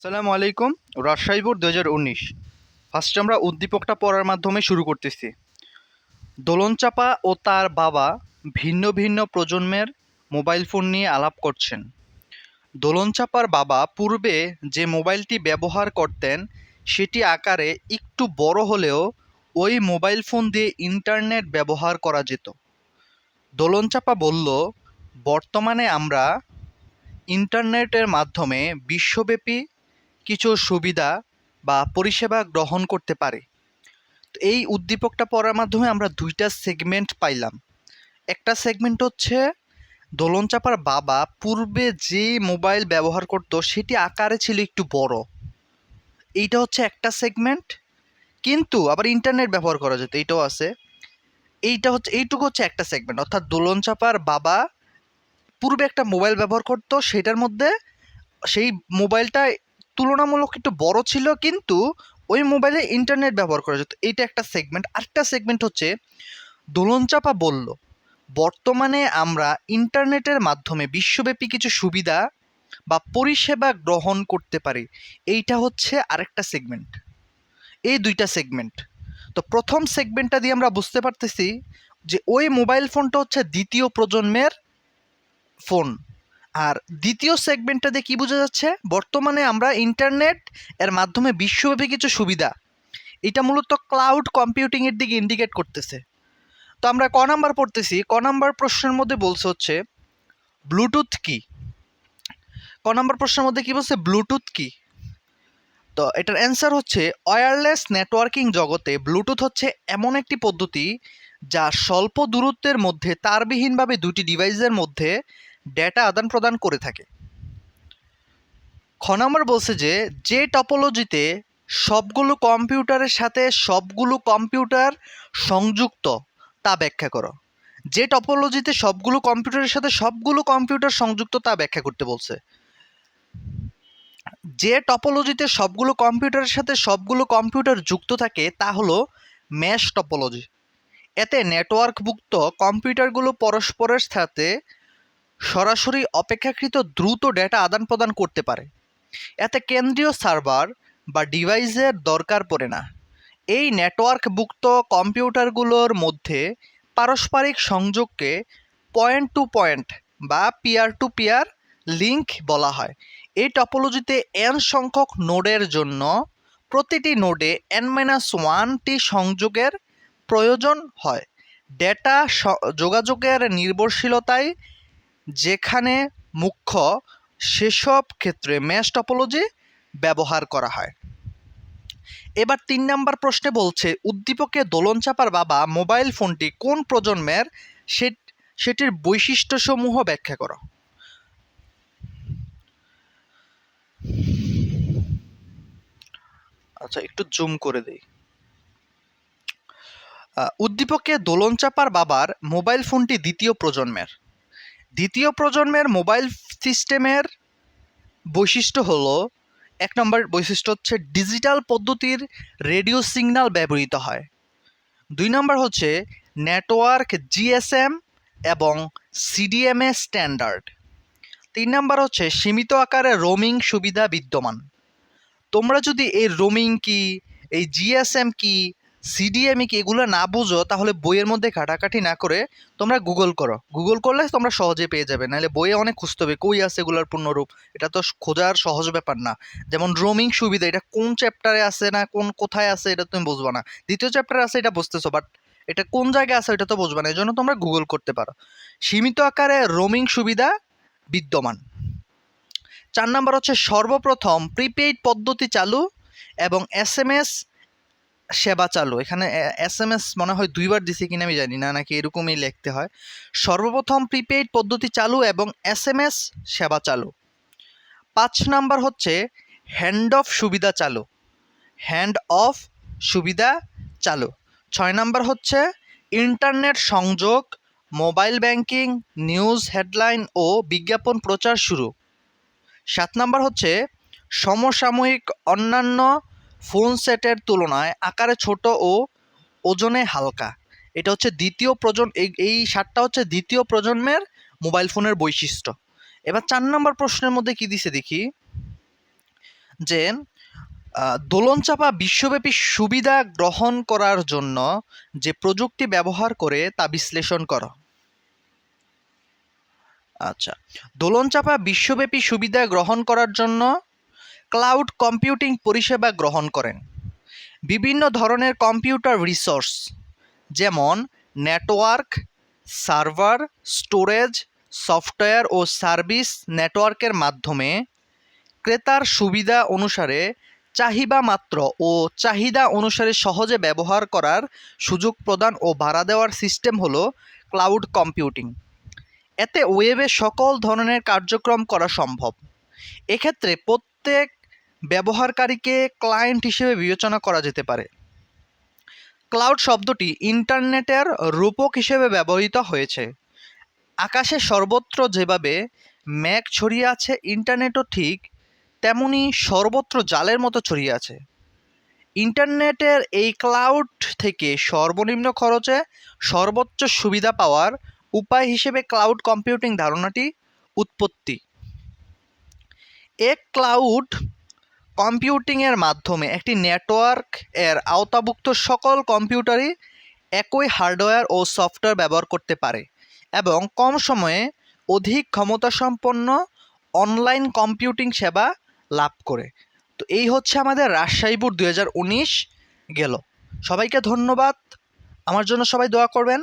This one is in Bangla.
সালামু আলাইকুম। রাজশাহী বোর্ড 2019। ফার্স্টে আমরা উদ্দীপকটা পড়ার মাধ্যমে শুরু করতেছি। দোলনচাঁপা ও তার বাবা ভিন্ন ভিন্ন প্রজন্মের মোবাইল ফোন নিয়ে আলাপ করছেন। দোলনচাঁপার বাবা পূর্বে যে মোবাইলটি ব্যবহার করতেন সেটি আকারে একটু বড় হলেও ওই মোবাইল ফোন দিয়ে ইন্টারনেট ব্যবহার করা যেত। দোলনচাঁপা বলল, বর্তমানে আমরা ইন্টারনেটের মাধ্যমে বিশ্বব্যাপী কিছু সুবিধা বা পরিষেবা গ্রহণ করতে পারে। তো এই উদ্দীপকটা পড়ার মাধ্যমে আমরা দুইটা সেগমেন্ট পাইলাম। একটা সেগমেন্ট হচ্ছে দোলনচাঁপার বাবা পূর্বে যে মোবাইল ব্যবহার করতো সেটি আকারে ছিল একটু বড়, এইটা হচ্ছে একটা সেগমেন্ট। কিন্তু আবার ইন্টারনেট ব্যবহার করা যেত, এইটাও আছে। এইটুকু হচ্ছে একটা সেগমেন্ট, অর্থাৎ দোলনচাঁপার বাবা পূর্বে একটা মোবাইল ব্যবহার করতো, সেটার মধ্যে সেই মোবাইলটা তুলনামূলক একটু বড় ছিল, কিন্তু ওই মোবাইলে ইন্টারনেট ব্যবহার করা যেত, এইটা একটা সেগমেন্ট। আরেকটা সেগমেন্ট হচ্ছে দোলনচাঁপা বলল, বর্তমানে আমরা ইন্টারনেটের মাধ্যমে বিশ্বব্যাপী কিছু সুবিধা বা পরিষেবা গ্রহণ করতে পারি, এইটা হচ্ছে আরেকটা সেগমেন্ট। এই দুইটা সেগমেন্ট। তো প্রথম সেগমেন্টটা দিয়ে আমরা বুঝতে পারতেছি যে ওই মোবাইল ফোনটা হচ্ছে দ্বিতীয় প্রজন্মের ফোন। আর দ্বিতীয় সেগমেন্টটা দিয়ে কী বোঝা যাচ্ছে, বর্তমানে আমরা ইন্টারনেট এর মাধ্যমে বিশ্বব্যাপী কিছু সুবিধা, এটা মূলত ক্লাউড কম্পিউটিংয়ের দিকে ইন্ডিকেট করতেছে। তো আমরা ক নাম্বার পড়তেছি। ক নাম্বার প্রশ্নের মধ্যে বলছে হচ্ছে ব্লুটুথ কি। ক নাম্বার প্রশ্নের মধ্যে কি বলছে, ব্লুটুথ কি। তো এটার অ্যান্সার হচ্ছে ওয়্যারলেস নেটওয়ার্কিং জগতে ব্লুটুথ হচ্ছে এমন একটি পদ্ধতি যা স্বল্প দূরত্বের মধ্যে তারবিহীনভাবে দুটি ডিভাইসের মধ্যে ডেটা আদান প্রদান করে থাকে। খ নম্বর বলছে যে টপোলজিতে সবগুলো কম্পিউটারের সাথে সবগুলো কম্পিউটার সংযুক্ত তা ব্যাখ্যা করো। যে টপোলজিতে সবগুলো কম্পিউটারের সাথে সবগুলো কম্পিউটার সংযুক্ত তা ব্যাখ্যা করতে বলছে। যে টপোলজিতে সবগুলো কম্পিউটারের সাথে সবগুলো কম্পিউটার যুক্ত থাকে তা হলো ম্যাশ টপোলজি। এতে নেটওয়ার্কভুক্ত কম্পিউটারগুলো পরস্পরের সাথে সরাসরি অপেক্ষাকৃত দ্রুত ডেটা আদান প্রদান করতে পারে। এতে কেন্দ্রীয় সার্ভার বা ডিভাইসের দরকার পড়ে না। এই নেটওয়ার্কভুক্ত কম্পিউটারগুলোর মধ্যে পারস্পরিক সংযোগকে পয়েন্ট টু পয়েন্ট বা পিয়ার টু পিয়ার লিঙ্ক বলা হয়। এই টপোলজিতে n সংখ্যক নোডের জন্য প্রতিটি নোডে n-1টি সংযোগের প্রয়োজন হয়। ডেটা যোগাযোগের নির্ভরশীলতায় যেখানে মুখ্য, সেসব ক্ষেত্রে ম্যাশ টপোলজি ব্যবহার করা হয়। এবার 3 নম্বর প্রশ্নে বলছে উদ্দীপকে দোলনচাঁপার বাবা মোবাইল ফোনটি কোন প্রজন্মের, সেটির বৈশিষ্ট্যসমূহ ব্যাখ্যা করো। আচ্ছা, একটু জুম করে দেই। উদ্দীপকে দোলনচাঁপার বাবার মোবাইল ফোনটি দ্বিতীয় প্রজন্মের। দ্বিতীয় প্রজন্মের মোবাইল সিস্টেমের বৈশিষ্ট্য হলো, 1 নম্বর বৈশিষ্ট্য হচ্ছে ডিজিটাল পদ্ধতির রেডিও সিগন্যাল ব্যবহৃত হয়। 2 নম্বর হচ্ছে নেটওয়ার্ক জিএসএম এবং সিডিএমএ স্ট্যান্ডার্ড। 3 নম্বর হচ্ছে সীমিত আকারে রোমিং সুবিধা বিদ্যমান। তোমরা যদি এই রোমিং কি, এই জিএসএম কি, সিডিএমই কি এগুলো না বুঝো, তাহলে বইয়ের মধ্যে ঘাটাঘাটি না করে তোমরা গুগল করো। গুগল করলে তোমরা সহজে পেয়ে যাবে, নাহলে বইয়ে অনেক খুঁজতে হবে কই আছে এগুলোর পূর্ণরূপ। এটা তো খোঁজার সহজ ব্যাপার না। যেমন রোমিং সুবিধা, এটা কোন চ্যাপ্টারে আছে না কোথায় আছে এটা তুমি বুঝবা না। দ্বিতীয় চ্যাপ্টারে আছে এটা বুঝতেছো, বাট এটা কোন জায়গায় আছে এটা তো বুঝবা না, এই জন্য তোমরা গুগল করতে পারো। সীমিত আকারে রোমিং সুবিধা বিদ্যমান। 4 নম্বর হচ্ছে সর্বপ্রথম প্রিপেইড পদ্ধতি চালু এবং এসএমএস সেবা চালু। এখানে এসএমএস মনে হয় 2বার দিছে কিনা আমি জানি না, নাকি এরকমই লিখতে হয়। সর্বপ্রথম প্রিপেইড পদ্ধতি চালু এবং এসএমএস সেবা চালু। 5 নম্বর হচ্ছে হ্যান্ড অফ সুবিধা চালু, হ্যান্ড অফ সুবিধা চালু। 6 নম্বর হচ্ছে ইন্টারনেট সংযোগ, মোবাইল ব্যাংকিং, নিউজ হেডলাইন ও বিজ্ঞাপন প্রচার শুরু। 7 নম্বর হচ্ছে সমসাময়িক অন্যান্য ফোন সেটের তুলনায় আকারে ছোট ও ওজনে হালকা। এটা হচ্ছে দ্বিতীয় এই 7টা হচ্ছে দ্বিতীয় প্রজন্মের মোবাইল ফোনের বৈশিষ্ট্য। এবার 4 নম্বর প্রশ্নের মধ্যে কি দিছে দেখি। যে দোলনচাপা বিশ্বব্যাপী সুবিধা গ্রহণ করার জন্য যে প্রযুক্তি ব্যবহার করে তা বিশ্লেষণ করো। আচ্ছা, দোলনচাপা বিশ্বব্যাপী সুবিধা গ্রহণ করার জন্য ক্লাউড কম্পিউটিং পরিষেবা গ্রহণ করেন। বিভিন্ন ধরনের কম্পিউটার রিসোর্স যেমন নেটওয়ার্ক, সার্ভার, স্টোরেজ, সফটওয়্যার ও সার্ভিস নেটওয়ার্কের মাধ্যমে ক্রেতার সুবিধা অনুসারে চাহিদা মাত্র ও চাহিদা অনুসারে সহজে ব্যবহার করার সুযোগ প্রদান ও ভাড়া দেওয়ার সিস্টেম হলো ক্লাউড কম্পিউটিং। এতে ওয়েবে সকল ধরনের কার্যক্রম করা সম্ভব। এক্ষেত্রে প্রত্যেক ব্যবহারকারীকে ক্লায়েন্ট হিসেবে বিবেচনা করা যেতে পারে। ক্লাউড শব্দটি ইন্টারনেটের রূপক হিসেবে ব্যবহৃত হয়েছে। আকাশে সর্বত্র যেভাবে মেঘ ছড়িয়ে আছে, ইন্টারনেটও ঠিক তেমনি সর্বত্র জালের মতো ছড়িয়ে আছে। ইন্টারনেটের এই ক্লাউড থেকে সর্বনিম্ন খরচে সর্বোচ্চ সুবিধা পাওয়ার উপায় হিসেবে ক্লাউড কম্পিউটিং ধারণাটি উৎপত্তি। ক্লাউড কম্পিউটিংয়ের মাধ্যমে একটি নেটওয়ার্ক এর আওতাভুক্ত সকল কম্পিউটারই একই হার্ডওয়্যার ও সফটওয়্যার ব্যবহার করতে পারে এবং কম সময়ে অধিক ক্ষমতাসম্পন্ন অনলাইন কম্পিউটিং সেবা লাভ করে। তো এই হচ্ছে আমাদের রাজশাহী বোর্ড 2019 গেল। সবাইকে ধন্যবাদ, আমার জন্য সবাই দোয়া করবেন।